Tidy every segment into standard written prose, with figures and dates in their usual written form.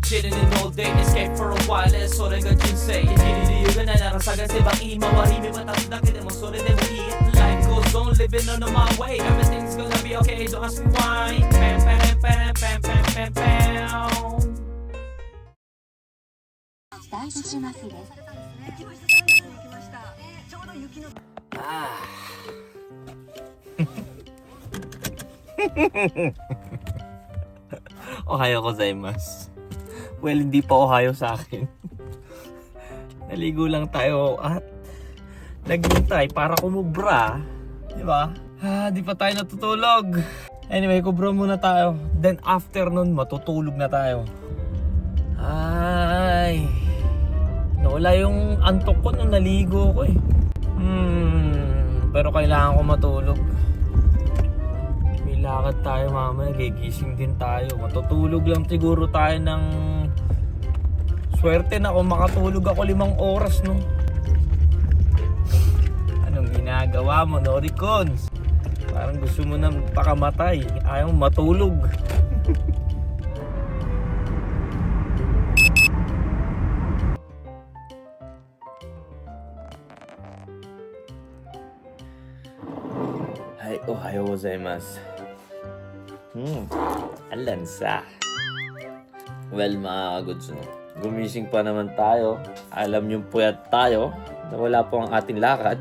chilling in all day, escape for a while, それが人生。生きる理由がないなら探せばいい。周り見渡すだけでもそれでもいい。Life goes on, living under my way. Everything's gonna be okay, don't ask me why. Pam, pam, pam, pam, pam, pam, pam. 大都市マスです。Ohayo gozaimasu. Well, hindi pa ohayo sa akin. Naligo lang tayo at naghintay para kumubra. Di ba? Di pa tayo natutulog. Anyway, kubra muna tayo. Then after nun, matutulog na tayo. Ay, nawala yung antok ko nung naligo ko eh. Pero kailangan ko matulog. May lakad tayo mamaya, gigising din tayo. Matutulog lang siguro tayo ng swerte na kung makatulog ako 5 oras, no? Anong ginagawa mo, Noricons? Parang gusto mo nang pakamatay. Ayaw mo matulog. Hi, ohayo gozaimasu. Alansa. Well, mga kagods, no? Gumising pa naman tayo. Alam yung puyat tayo na wala po ang ating lakad.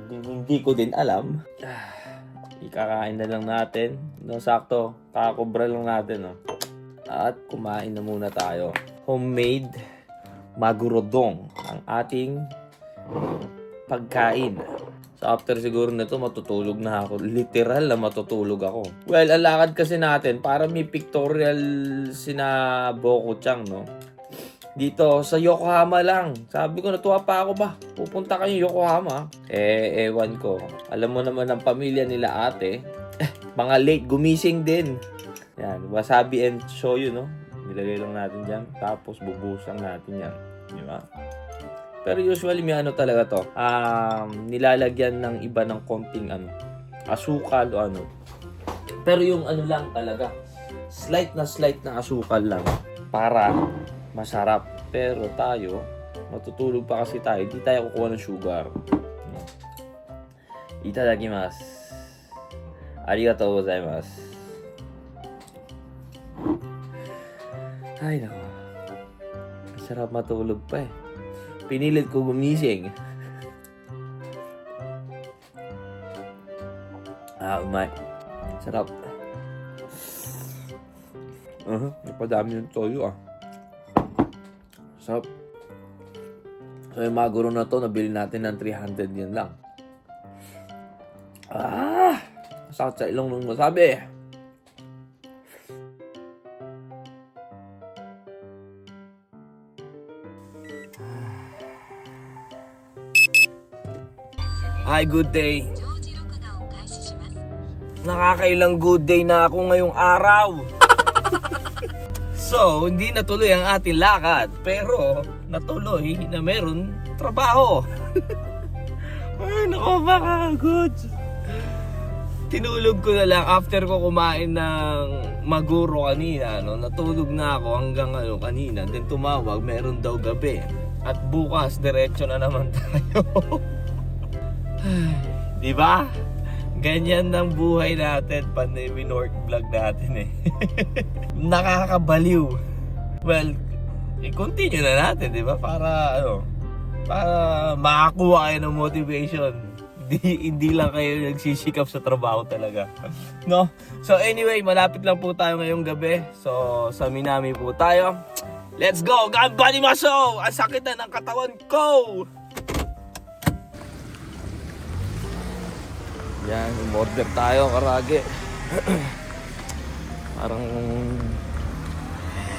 Hindi ko din alam. Ikakain na lang natin. No, sakto, kakubra lang natin, no? At kumain na muna tayo. Homemade magurodong ang ating pagkain. So after siguro nito matutulog na ako. Literal na matutulog ako. Well, ang lakad kasi natin para may pictorial sina Boku-chan, no? Dito sa Yokohama lang. Sabi ko, natuwa pa ako ba? Pupunta kayo Yokohama? Ewan ko. Alam mo naman ang pamilya nila ate. Mga late gumising din. Yan, wasabi and shoyu, no? Nilagay lang natin dyan. Tapos bubusang natin yan. Di ba? Pero usually may ano talaga to. Nilalagyan ng iba ng konting asukal o ano. Pero yung ano lang talaga. Slight na asukal lang. Para masarap. Pero tayo, matutulog pa kasi tayo. Hindi tayo kukuha ng sugar. Itadakimasu. Arigatou gozaimasu. Ay nako. Masarap matulog pa eh. Pinilit ko gumising. Umay. Sarap. Napadami yung toyo Sarap. So yung maguro na to, nabili natin ng 300 yan lang. Sakit sa ilong nung masabi. Hi, good day. Nakakailang good day na ako ngayong araw. So, hindi natuloy ang ating lakad, pero natuloy na meron trabaho. Ay, naku, baka good. Tinulog ko na lang after ko kumain ng maguro kanina, no? Natulog na ako hanggang kanina. Then tumawag, meron daw gabi. At bukas, diretso na naman tayo. Di ba? Ganyan ng buhay natin, panay North vlog natin eh. Nakakabaliw. Well, i-continue na natin, di ba? Para makakuha kayo ng motivation. Hindi lang kayo nagsisikap sa trabaho talaga. No? So anyway, malapit lang po tayo ngayong gabi. So sa Minami po tayo. Let's go! Ganbanimasu! Ang sakit na ng katawan ko! Yan, umorder tayo karage. Parang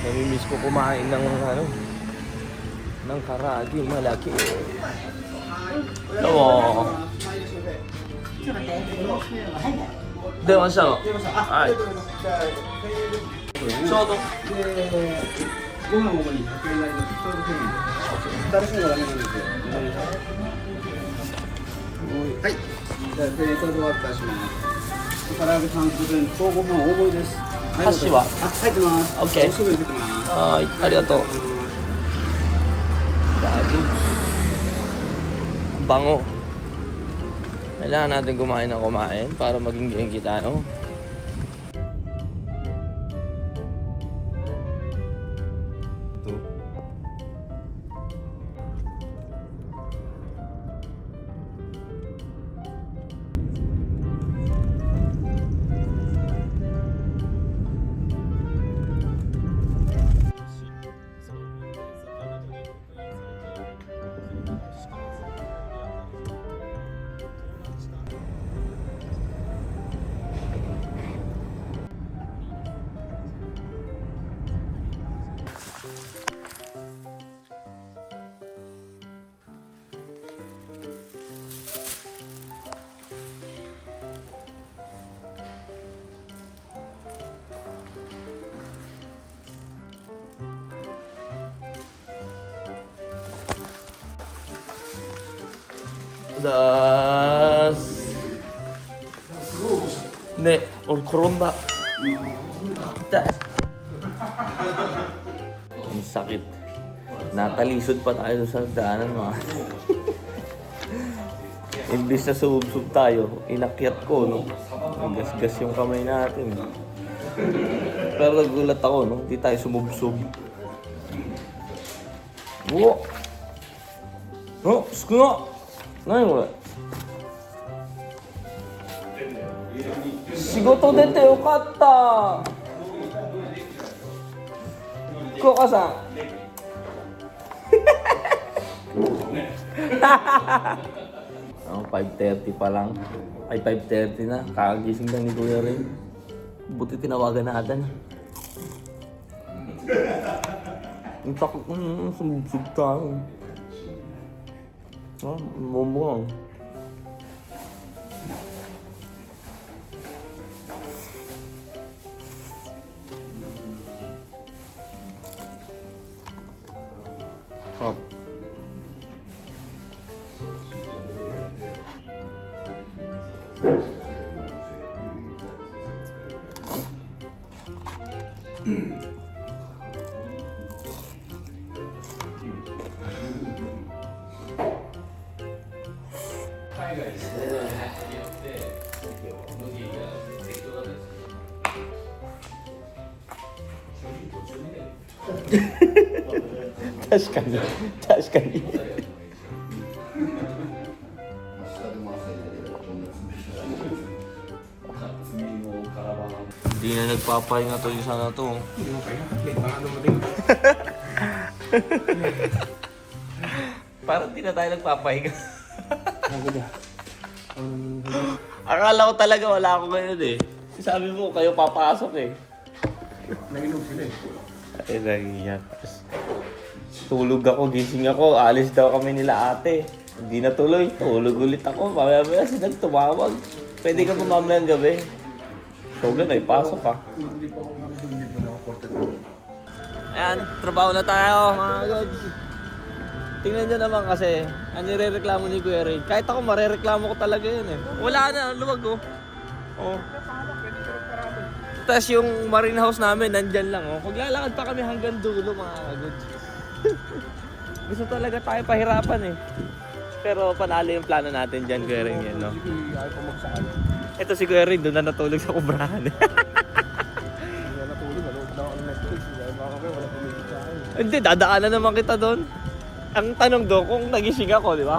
namimiss ko kumain ng karage malaki. Hello. Demasha. Hai. Chodo. ご飯を主に100円になります。ちょうど1000円です。新しいのがダメなんですよ。はい。じゃあプレートでお渡しします。唐揚げ3個分とご飯大盛りです。箸は入ってます。 OK すぐに出てます。はいありがとうbango kailangan natin kumain ng kumain para maging genki tayo Das. Ne, or koromba. Das. Ang sakit. Natalisod pa tayo sa daanan mga. Imbis na sumubsub tayo, inakyat ko, no? Gas-gas yung kamay natin. Pero nagulat ako, no? Hindi tayo sumubsub. Oo! Oh, suko nga! 何これ仕事出てよかった福岡さん5:30 pa lang ay 5:30 na kakagising lang ni Kuya Ray buti tinawagan natin ang takot sumubsub tayo Momo. Hop.確かに確かにHindi na nagpapahinga to isa na to. Parang di na tayo nagpapahinga. Akala ko talaga wala ako ngayon eh. Sabi mo kayo papasok eh. Nainom sila eh. Ay, nahiyak. Tulog ako, gising ako, alis daw kami nila ate. Hindi na tuloy, tulog ulit ako. Mamaya-maya sila tumawag. Pwede ka pa mamayang gabi. So, ay pasok ka. Ayan, trabaho na tayo mga gods. Tingnan nyo naman kasi, ang nirereklamo ni Kuya Ray. Kahit ako marereklamo ko talaga yun eh. Wala na, luwag oh. Oh. Tapos yung marine house namin, nandyan lang oh. Maglalakad pa kami hanggang dulo mga gods. Gusto talaga tayo pahirapan eh. Pero panalo yung plano natin dyan, Kuya Ray yan, no? Ayaw pa magsakal. Ito si Kuya Ray, doon na natulog sa kubrahan eh. Hindi na natulog, manood na ako ng Netflix. Dahil baka kayo, wala pumigit sa akin. Hindi, dadaanan naman kita doon. Ang tanong doon kung nagising ako, di ba?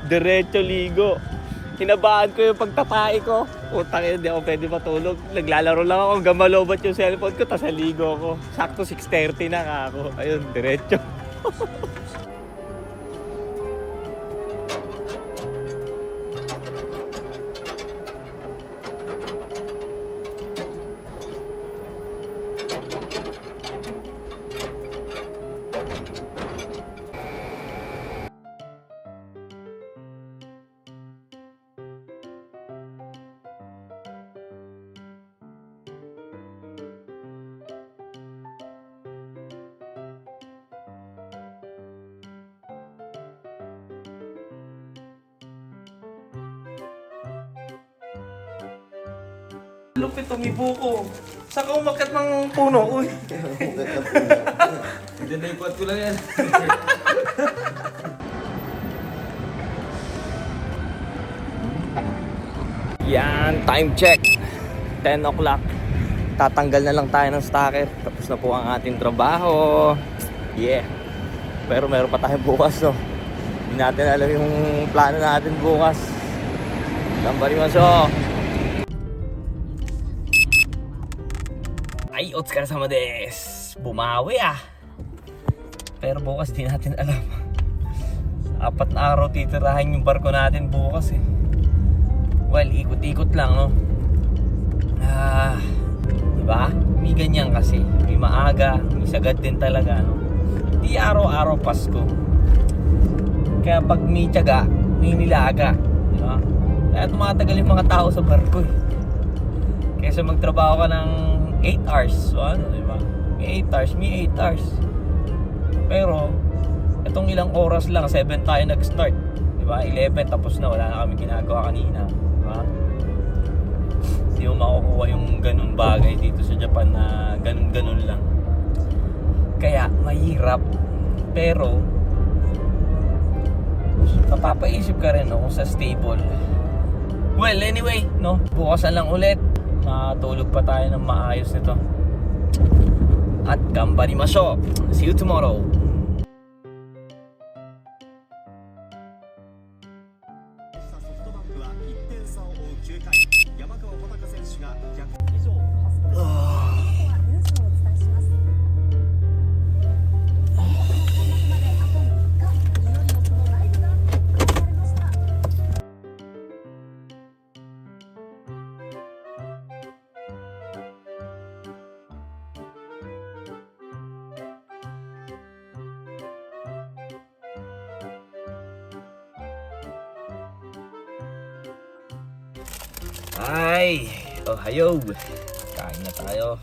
Diretso ligo. Hinabaan ko yung pagtatae ko. Utang yun, di ako pwede matulog. Naglalaro lang ako, gamalobat yung cellphone ko, tapos ligo ako. Sakto 6:30 na nga ako. Ayun, diretso. Lupit tumibo ko. Saan ka umakyat ng puno? Uy! Hindi na ikuat ko lang yan. Yan, time check. 10 o'clock. Tatanggal na lang tayo ng stacker. Tapos na po ang ating trabaho. Yeah. Pero meron pa tayo bukas, no? Hindi natin alam yung plano natin bukas. Gambarimaso! Ay, otsukaresama desu! Bumawi ah! Pero bukas di natin alam. 4 na araw titirahin yung barko natin bukas eh. Well, ikot-ikot lang, no? Diba? May ganyan kasi. May maaga, may sagad din talaga, no? Di araw-araw Pasko. Kaya pag may tiyaga, may nilaga. Diba? Kaya tumatagal yung mga tao sa barko eh. Kaysa magtrabaho ka ng 8 hours. So ano, diba? May 8 hours, may 8 hours. Pero, itong ilang oras lang, 7 tayo nag-start. Diba? 11 tapos na, wala na kami ginagawa kanina. Diba? Hindi mo makukuha yung ganun bagay dito sa Japan na ganun-ganun lang. Kaya, mahirap. Pero, mapapaisip ka rin, no, kung sa stable. Well, anyway, no, bukasan lang ulit. Matulog pa tayo ng maayos nito. At gambarimaso. See you tomorrow. Ay, hayog. Kain na tayo.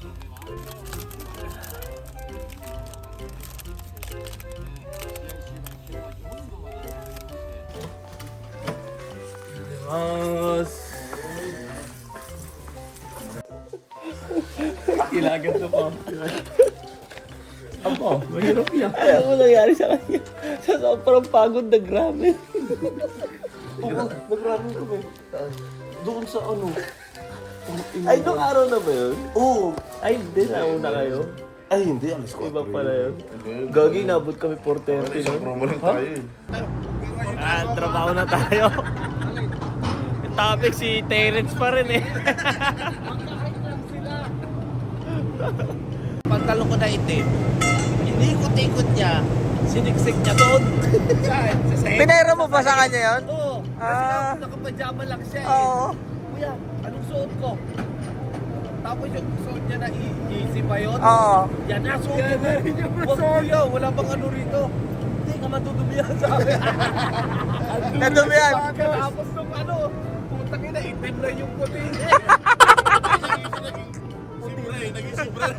Mas. Ilagan to pa. Aba, mahirap yan. Ayaw mo nangyari sa kanya. Sa sobrang pagod na grabe. Oo, nag-running kami. Doon sa ano. Ay, nung araw na ba yun? Oo. Ay, hindi. Nauna kayo. Ay, hindi. Alas ko. Iba pala yun. Gagi, nabot kami 4:30 Isang nun. promo lang tayo eh. Trabaho na tayo. Yung topic si Terence pa rin eh. Pagtalong ko na itim, inikot-ikot niya, siniksik niya doon. Saan? Sa sahig? Pinero mo ba sa kanya yun? Oo. Kasi nakapajama lang siya eh. Oo. Kuya, anong suot ko? Tapos yung suot niya na easy pa yun? Oo. Yan na, suot niya na. Huwag kuya, wala bang ano rito? Hindi ka matutubihan sa akin. Nadumihan. Tapos nung ano, putang ina, itim na yung puti. Naging sobra na.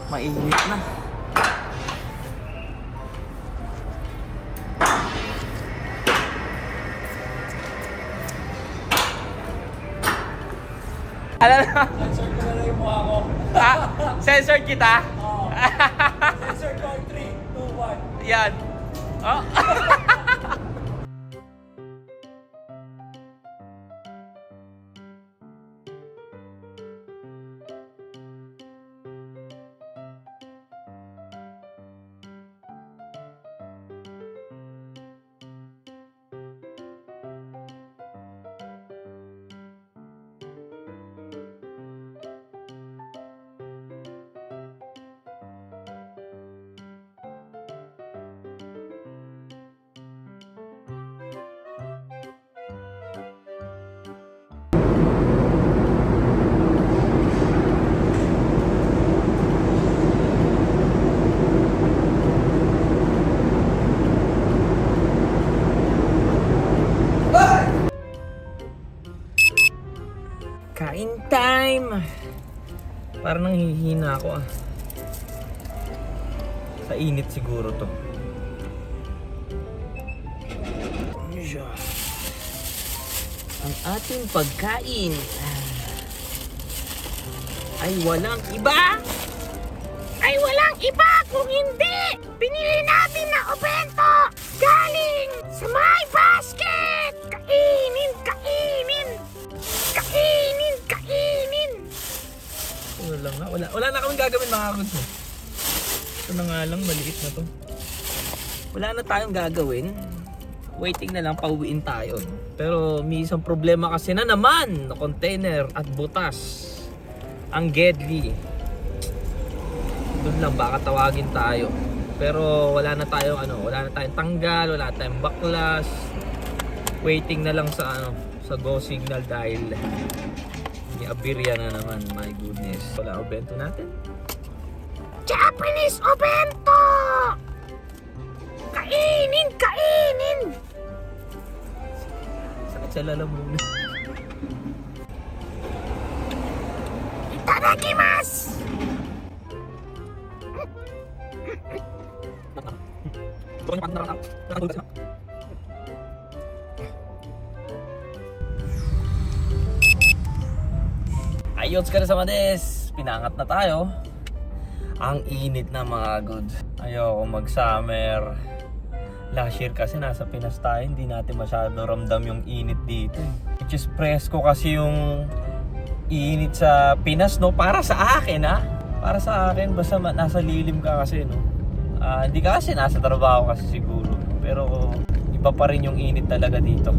Mainit na. Alam na. Sensor ko na lang yung mukha ko. Sensor kita? Sensor ko 3, 2, 1. Yan. Oh. Kain time! Parang nanghihina ako ah. Sa init siguro to. Ang ating pagkain ay walang iba. Ay walang iba kung hindi binili natin na obento galing sa my basket. Kainin, kainin. Kainin, kainin. Wala nga, wala na kaming gagawin mga kagods. Ito na nga lang, maliit na to. Wala na tayong gagawin. Waiting na lang, pauwiin tayo. No? Pero may isang problema kasi na naman na container at butas. Ang Gedli. Doon lang baka tawagin tayo. Pero wala na tayong wala na tayong tanggal, wala na tayong baklas. Waiting na lang sa sa go signal dahil may abirya na naman. My goodness. Wala obento natin. Japanese obento! Kainin, kainin! Sakit sa lalamunan. Itadakimasu! Ayos ka na sa mades! Pinangat na tayo. Ang init na mga good. Ayoko mag-summer. Last year kasi nasa Pinas tayo, hindi natin masyado ramdam yung init dito. Which is presko kasi yung init sa Pinas, no? Para sa akin, ha? Para sa akin, basta nasa lilim ka kasi, no? Hindi ka kasi nasa trabaho kasi siguro. Pero iba pa rin yung init talaga dito.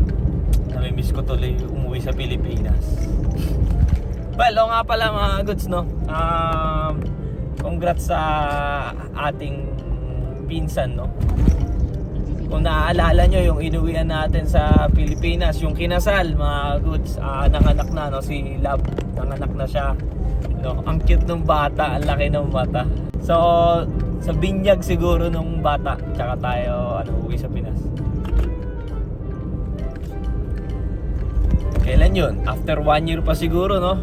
Namimiss ko tuloy umuwi sa Pilipinas. Well, o nga pala mga goods, no? Congrats sa ating pinsan, no? Kung naaalala nyo yung inuwian natin sa Pilipinas, yung kinasal, mga goods, nanganak na, no? Si Love, nanganak na siya, no? Ang cute ng bata, ang laki ng mata. So, sa binyag siguro nung bata, tsaka tayo uwi sa Pinas. Kailan yun? After 1 year pa siguro, no?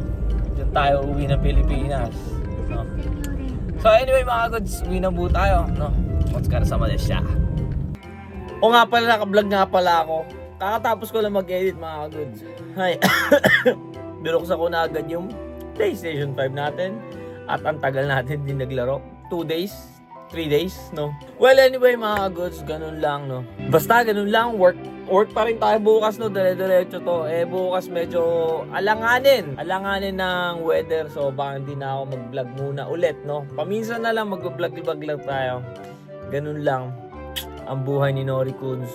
Diyan tayo uwi ng Pilipinas, no? So anyway mga goods, uwi na po tayo, no? What's ka na sa Malaysia? O nga pala, naka-vlog nga pala ako. Kakatapos ko lang mag-edit mga goods. Hi. Binuksan ko na agad yung PlayStation 5 natin. At ang tagal natin din naglaro. 2 days, 3 days, no? Well anyway mga goods, ganun lang, no? Basta ganun lang, work pa rin tayo bukas, no? Dire-diretso to. Bukas medyo alanganin ng weather. So baka hindi na ako mag-vlog muna ulit, no? Paminsan na lang mag-vlog lang tayo. Ganun lang ang buhay ni Nori Kunz.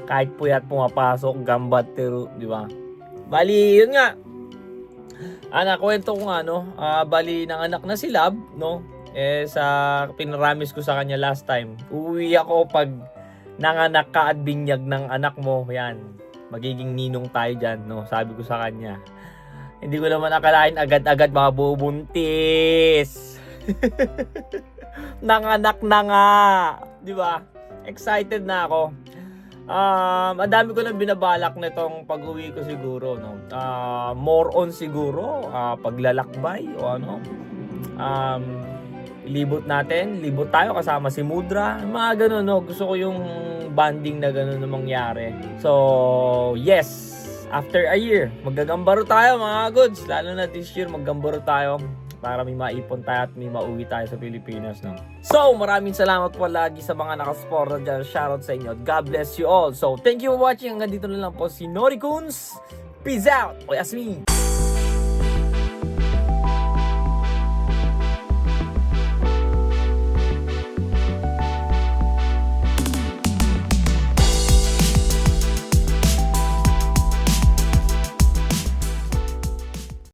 Kahit puyat pumapasok, gambat tiro, di ba? Bali, yun nga. Kwento ko nga, no? Bali, nanganak na si Lab, no? Sa pinaramis ko sa kanya last time. Uuwi ako pag nanganak ka at binyag ng anak mo, yan, magiging ninong tayo dyan, no? Sabi ko sa kanya. Hindi ko naman akalain agad-agad mabubuntis. Nanganak na nga, di ba? Excited na ako. Ang dami ko na binabalak nitong pag-uwi ko siguro, no? More on siguro, paglalakbay o libot tayo kasama si Mudra, mga ganun, no? Gusto ko yung bonding na ganun na mangyari. So, yes, after a year, maggagambaro tayo mga goods. Lalo na this year, maggambaro tayo para may maipon tayo at may mauwi tayo sa Pilipinas, no? So, maraming salamat po lagi sa mga nakasuporta dyan. Shoutout sa inyo. God bless you all. So, thank you for watching. Hanggang dito na lang po si Nori Kunz. Peace out. O Yasmin.